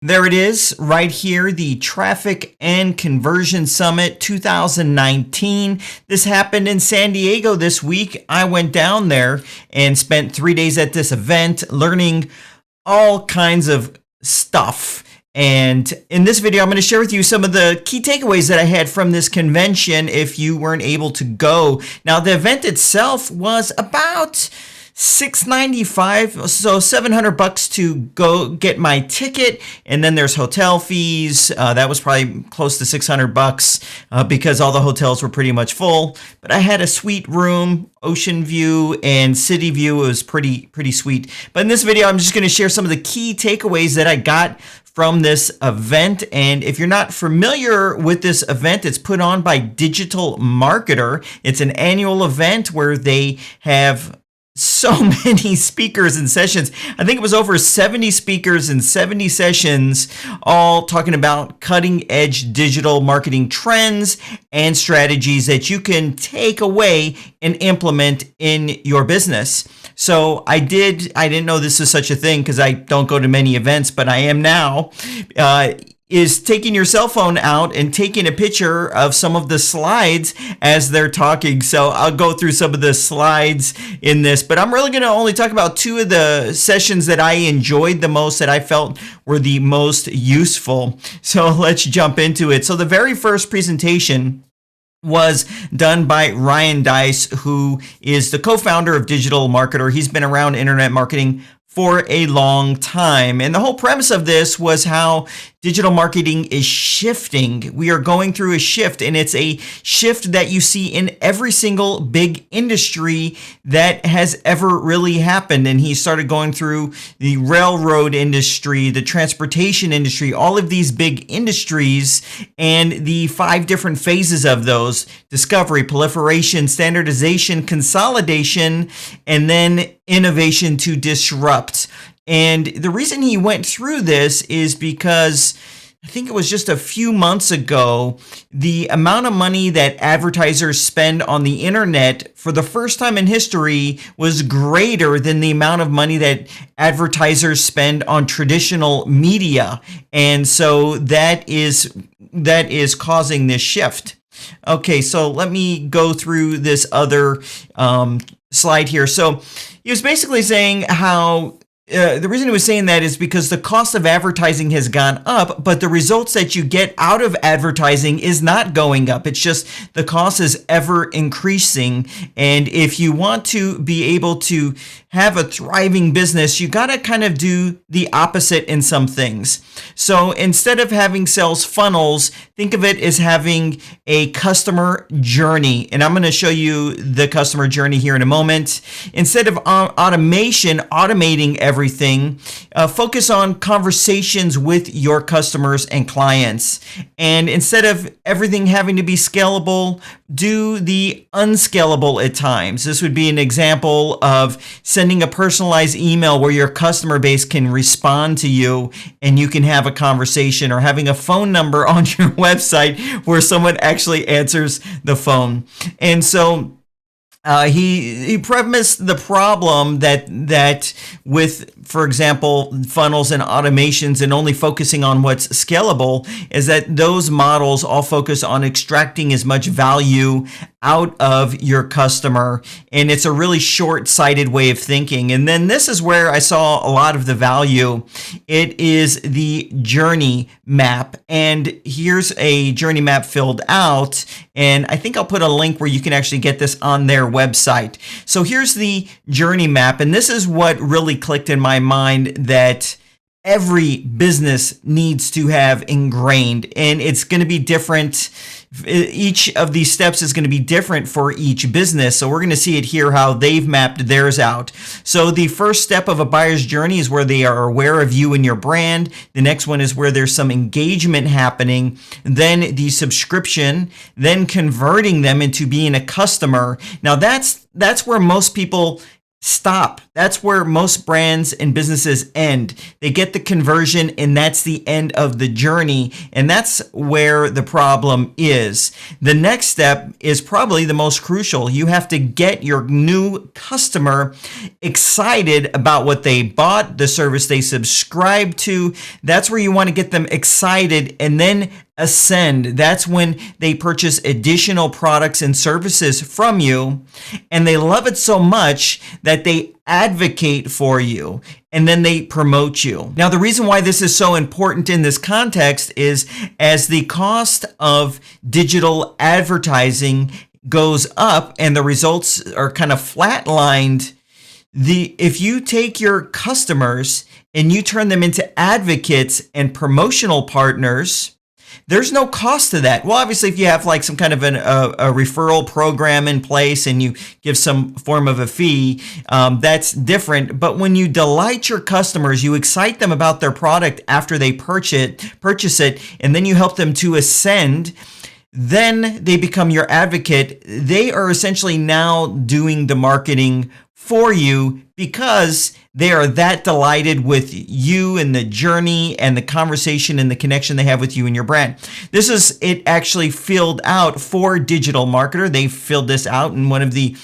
There it is, right here, the Traffic and Conversion Summit 2019. This happened in San Diego this week. I went down there and spent 3 days at this event learning all kinds of stuff. And in this video, I'm going to share with you some of the key takeaways that I had from this convention if you weren't able to go. Now, the event itself was about $695, so $700 to go get my ticket, and then there's hotel fees. That was probably close to $600 because all the hotels were pretty much full. But I had a sweet room, ocean view and city view. It was pretty sweet. But in this video, I'm just going to share some of the key takeaways that I got from this event. And if you're not familiar with this event, it's put on by Digital Marketer. It's an annual event where they have so many speakers and sessions. I think it was over 70 speakers and 70 sessions, all talking about cutting edge digital marketing trends and strategies that you can take away and implement in your business. So I didn't know this is such a thing because I don't go to many events, but I am now. Is taking your cell phone out and taking a picture of some of the slides as they're talking. So I'll go through some of the slides in this, but I'm really going to only talk about two of the sessions that I enjoyed the most, that I felt were the most useful. So let's jump into it. So the very first presentation was done by Ryan Deiss, who is the co-founder of Digital Marketer. He's been around internet marketing for a long time. And the whole premise of this was how digital marketing is shifting. We are going through a shift, and it's a shift that you see in every single big industry that has ever really happened. And he started going through the railroad industry, the transportation industry, all of these big industries, and the 5 different phases of those: discovery, proliferation, standardization, consolidation, and then innovation to disrupt. And the reason he went through this is because I think it was just a few months ago, the amount of money that advertisers spend on the internet for the first time in history was greater than the amount of money that advertisers spend on traditional media. And so that is causing this shift. Okay, so let me go through this other slide here. So he was basically saying how the reason he was saying that is because the cost of advertising has gone up, but the results that you get out of advertising is not going up. It's just the cost is ever increasing. And if you want to be able to have a thriving business, you got to kind of do the opposite in some things. So instead of having sales funnels, think of it as having a customer journey. And I'm going to show you the customer journey here in a moment. Instead of automating everything, focus on conversations with your customers and clients. And instead of everything having to be scalable, do the unscalable at times. This would be an example of sending a personalized email where your customer base can respond to you and you can have a conversation, or having a phone number on your website where someone actually answers the phone. And so he premised the problem that with, for example, funnels and automations and only focusing on what's scalable, is that those models all focus on extracting as much value out of your customer. And it's a really short-sighted way of thinking. And then this is where I saw a lot of the value. It is the journey map. And here's a journey map filled out. And I think I'll put a link where you can actually get this on their website. So here's the journey map. And this is what really clicked in my mind that every business needs to have ingrained. And it's going to be different. Each of these steps is going to be different for each business. So we're going to see it here, how they've mapped theirs out. So the first step of a buyer's journey is where they are aware of you and your brand. The next one is where there's some engagement happening. Then the subscription, then converting them into being a customer. Now that's where most people stop. That's where most brands and businesses end. They get the conversion and that's the end of the journey. And that's where the problem is. The next step is probably the most crucial. You have to get your new customer excited about what they bought, the service they subscribe to. That's where you want to get them excited and then ascend. That's when they purchase additional products and services from you, and they love it so much that they advocate for you and then they promote you. Now, the reason why this is so important in this context is as the cost of digital advertising goes up and the results are kind of flatlined, if you take your customers and you turn them into advocates and promotional partners, there's no cost to that. Well, obviously, if you have like some kind of a referral program in place and you give some form of a fee, that's different. But when you delight your customers, you excite them about their product after they purchase it, and then you help them to ascend, then they become your advocate. They are essentially now doing the marketing for you because they are that delighted with you and the journey and the conversation and the connection they have with you and your brand. This is it actually filled out for Digital Marketer. They filled this out, and one of the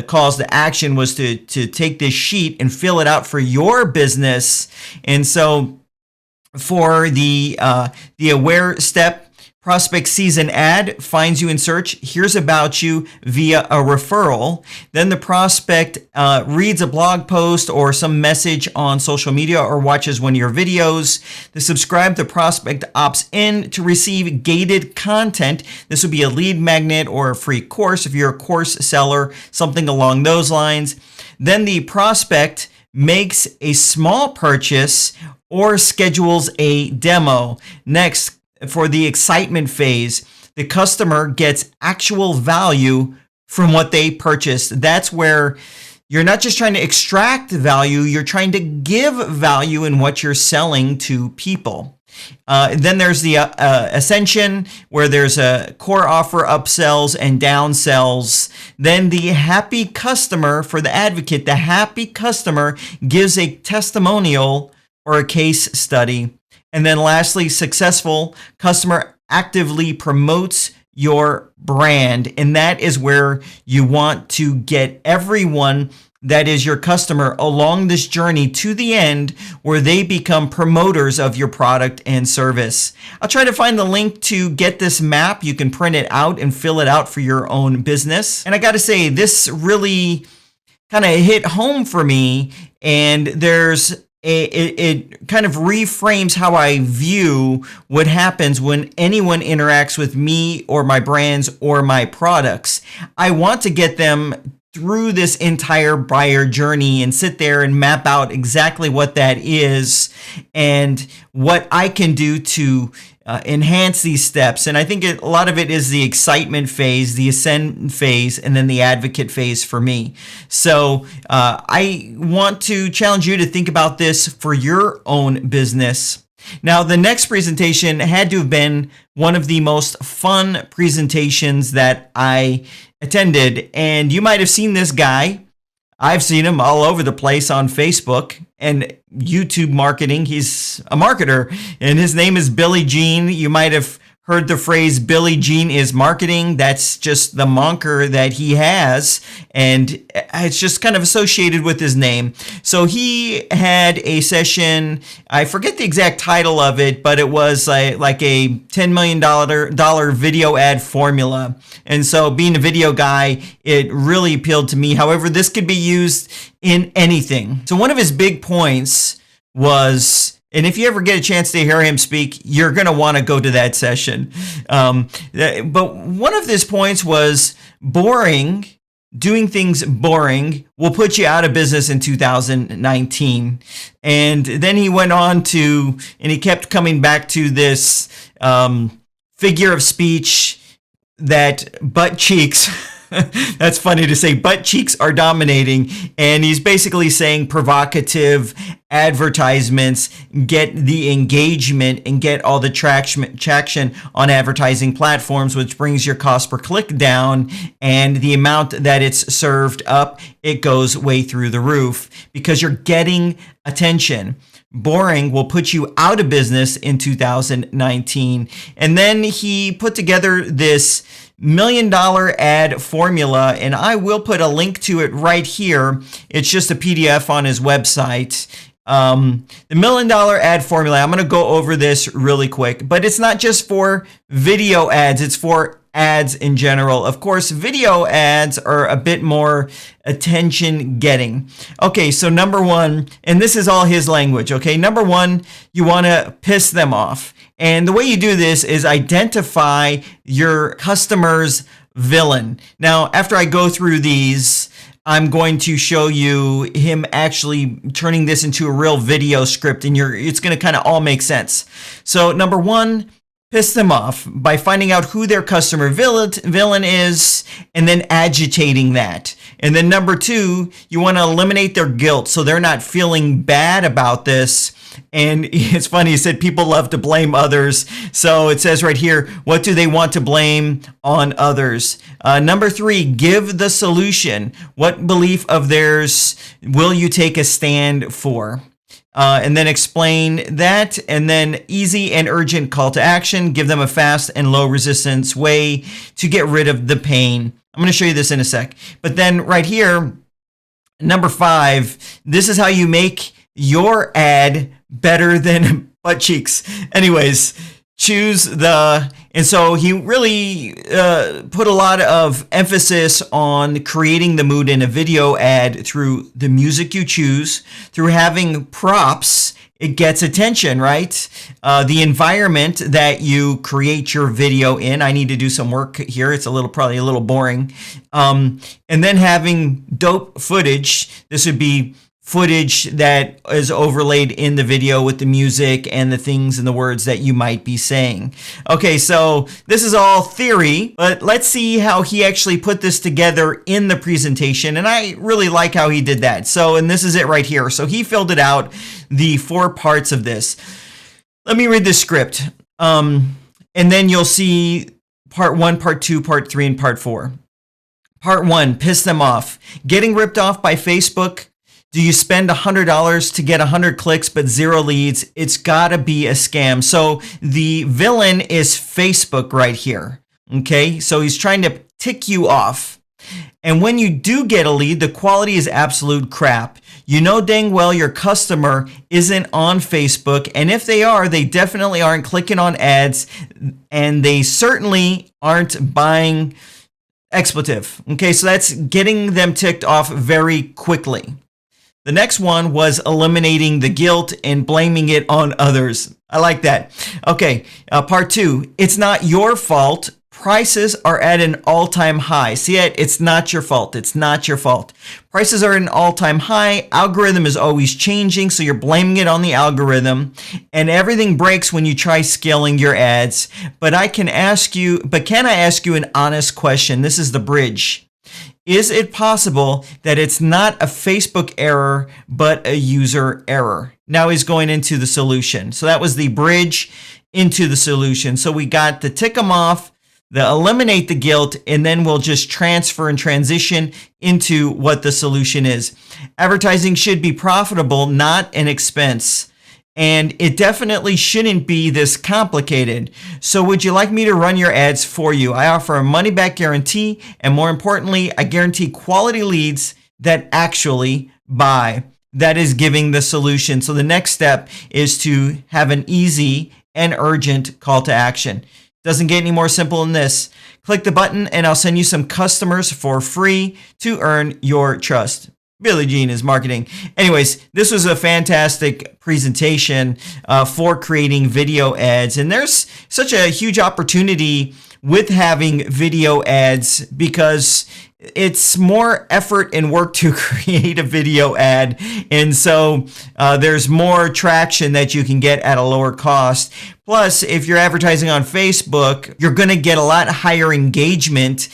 calls to action was to take this sheet and fill it out for your business. And so for the aware step, prospect sees an ad, finds you in search, hears about you via a referral. Then the prospect reads a blog post or some message on social media or watches one of your videos. To subscribe, the prospect opts in to receive gated content. This would be a lead magnet or a free course if you're a course seller, something along those lines. Then the prospect makes a small purchase or schedules a demo. Next, for the excitement phase, the customer gets actual value from what they purchased. That's where you're not just trying to extract value, you're trying to give value in what you're selling to people. Then there's the ascension, where there's a core offer, upsells and downsells. Then the happy customer, for the advocate, the happy customer gives a testimonial or a case study. And then lastly, successful customer actively promotes your brand. And that is where you want to get everyone that is your customer along this journey to the end, where they become promoters of your product and service. I'll try to find the link to get this map. You can print it out and fill it out for your own business. And I got to say, this really kind of hit home for me. And it kind of reframes how I view what happens when anyone interacts with me or my brands or my products. I want to get them through this entire buyer journey and sit there and map out exactly what that is and what I can do to enhance these steps. And I think a lot of it is the excitement phase, the ascend phase, and then the advocate phase for me. So I want to challenge you to think about this for your own business. Now, the next presentation had to have been one of the most fun presentations that I attended. And you might have seen this guy. I've seen him all over the place on Facebook and YouTube marketing. He's a marketer, and his name is Billie Jean. You might have heard the phrase Billie Jean is marketing. That's just the moniker that he has, and it's just kind of associated with his name. So he had a session, I forget the exact title of it, but it was like a $10 million video ad formula. And so being a video guy, it really appealed to me. However, this could be used in anything. So one of his big points was, and if you ever get a chance to hear him speak, you're going to want to go to that session. But one of his points was boring. Doing things boring will put you out of business in 2019. And then he went on to, and he kept coming back to this figure of speech that butt cheeks That's funny to say. Butt cheeks are dominating. And he's basically saying provocative advertisements get the engagement and get all the traction on advertising platforms, which brings your cost per click down, and the amount that it's served up, it goes way through the roof because you're getting attention. Boring will put you out of business in 2019. And then he put together this $1 million ad formula, and I will put a link to it right here. It's just a PDF on his website. The $1 million ad formula, I'm going to go over this really quick, but it's not just for video ads, it's for ads in general. Of course, video ads are a bit more attention getting. Okay, so number one, and this is all his language, okay? Number one, you want to piss them off. And the way you do this is identify your customer's villain. Now, after I go through these, I'm going to show you him actually turning this into a real video script, and it's going to kind of all make sense. So number one, piss them off by finding out who their customer villain is and then agitating that. And then number two, you want to eliminate their guilt so they're not feeling bad about this. And it's funny, he said people love to blame others. So it says right here, what do they want to blame on others? Number three, give the solution. What belief of theirs will you take a stand for? And then explain that, and then easy and urgent call to action. Give them a fast and low resistance way to get rid of the pain. I'm going to show you this in a sec. But then right here, number five, this is how you make your ad better than butt cheeks. Anyways, and so he really put a lot of emphasis on creating the mood in a video ad through the music you choose, through having props. It gets attention, right? The environment that you create your video in. I need to do some work here. It's probably a little boring. And then having dope footage. This would be footage that is overlaid in the video with the music and the things and the words that you might be saying. Okay, so this is all theory, but let's see how he actually put this together in the presentation. And I really like how he did that. So, and this is it right here. So he filled it out, the 4 parts of this. Let me read the script. And then you'll see part 1, part 2, part 3, and part 4. Part 1, piss them off. Getting ripped off by Facebook. Do you spend $100 to get 100 clicks but 0 leads? It's gotta be a scam. So the villain is Facebook right here. Okay, so he's trying to tick you off. And when you do get a lead, the quality is absolute crap. You know dang well your customer isn't on Facebook, and if they are, they definitely aren't clicking on ads, and they certainly aren't buying expletive. Okay, so that's getting them ticked off very quickly. The next one was eliminating the guilt and blaming it on others. I like that. Okay, part 2, it's not your fault. Prices are at an all-time high. See it? It's not your fault. It's not your fault. Prices are at an all-time high. Algorithm is always changing, so you're blaming it on the algorithm. And everything breaks when you try scaling your ads. But can I ask you an honest question? This is the bridge. Is it possible that it's not a Facebook error, but a user error? Now he's going into the solution. So that was the bridge into the solution. So we got the tick them off, the eliminate the guilt, and then we'll just transfer and transition into what the solution is. Advertising should be profitable, not an expense. And it definitely shouldn't be this complicated. So would you like me to run your ads for you? I offer a money-back guarantee, and more importantly, I guarantee quality leads that actually buy. That is giving the solution. So the next step is to have an easy and urgent call to action. Doesn't get any more simple than this. Click the button and I'll send you some customers for free to earn your trust. Billie Jean is marketing. Anyways, this was a fantastic presentation for creating video ads. And there's such a huge opportunity with having video ads because it's more effort and work to create a video ad. And so there's more traction that you can get at a lower cost. Plus, if you're advertising on Facebook, you're going to get a lot higher engagement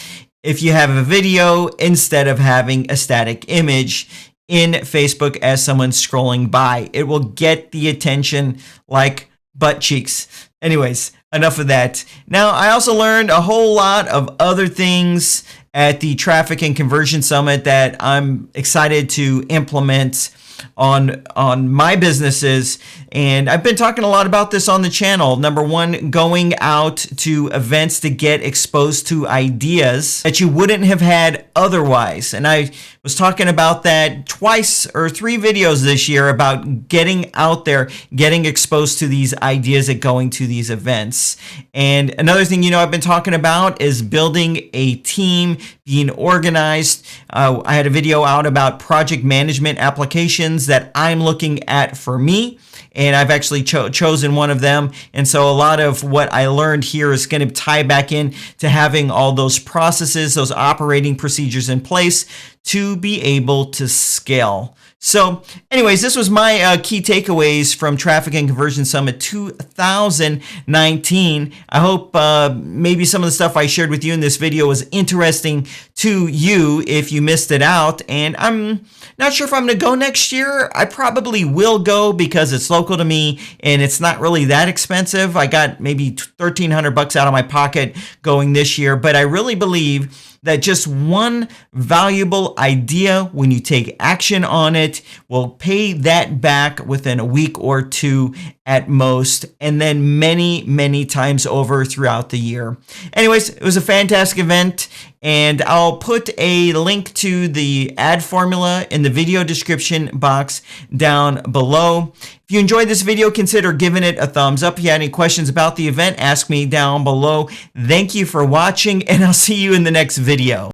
if you have a video instead of having a static image in Facebook as someone's scrolling by. It will get the attention like butt cheeks. Anyways, enough of that. Now, I also learned a whole lot of other things at the Traffic and Conversion Summit that I'm excited to implement on my businesses. And I've been talking a lot about this on the channel. Number one, going out to events to get exposed to ideas that you wouldn't have had otherwise. And I was talking about that twice or 3 videos this year about getting out there, getting exposed to these ideas at going to these events. And another thing, I've been talking about is building a team, being organized. I had a video out about project management applications that I'm looking at for me. And I've actually chosen one of them. And so a lot of what I learned here is going to tie back in to having all those processes, those operating procedures in place to be able to scale. So anyways, this was my key takeaways from Traffic and Conversion Summit 2019. I hope maybe some of the stuff I shared with you in this video was interesting to you if you missed it out. And I'm not sure if I'm going to go next year. I probably will go because it's local to me and it's not really that expensive. I got maybe $1,300 out of my pocket going this year, but I really believe that just one valuable idea, when you take action on it, will pay that back within a week or 2 at most, and then many, many times over throughout the year. Anyways, it was a fantastic event, and I'll put a link to the ad formula in the video description box down below. If you enjoyed this video, consider giving it a thumbs up. If you have any questions about the event, ask me down below. Thank you for watching, and I'll see you in the next video.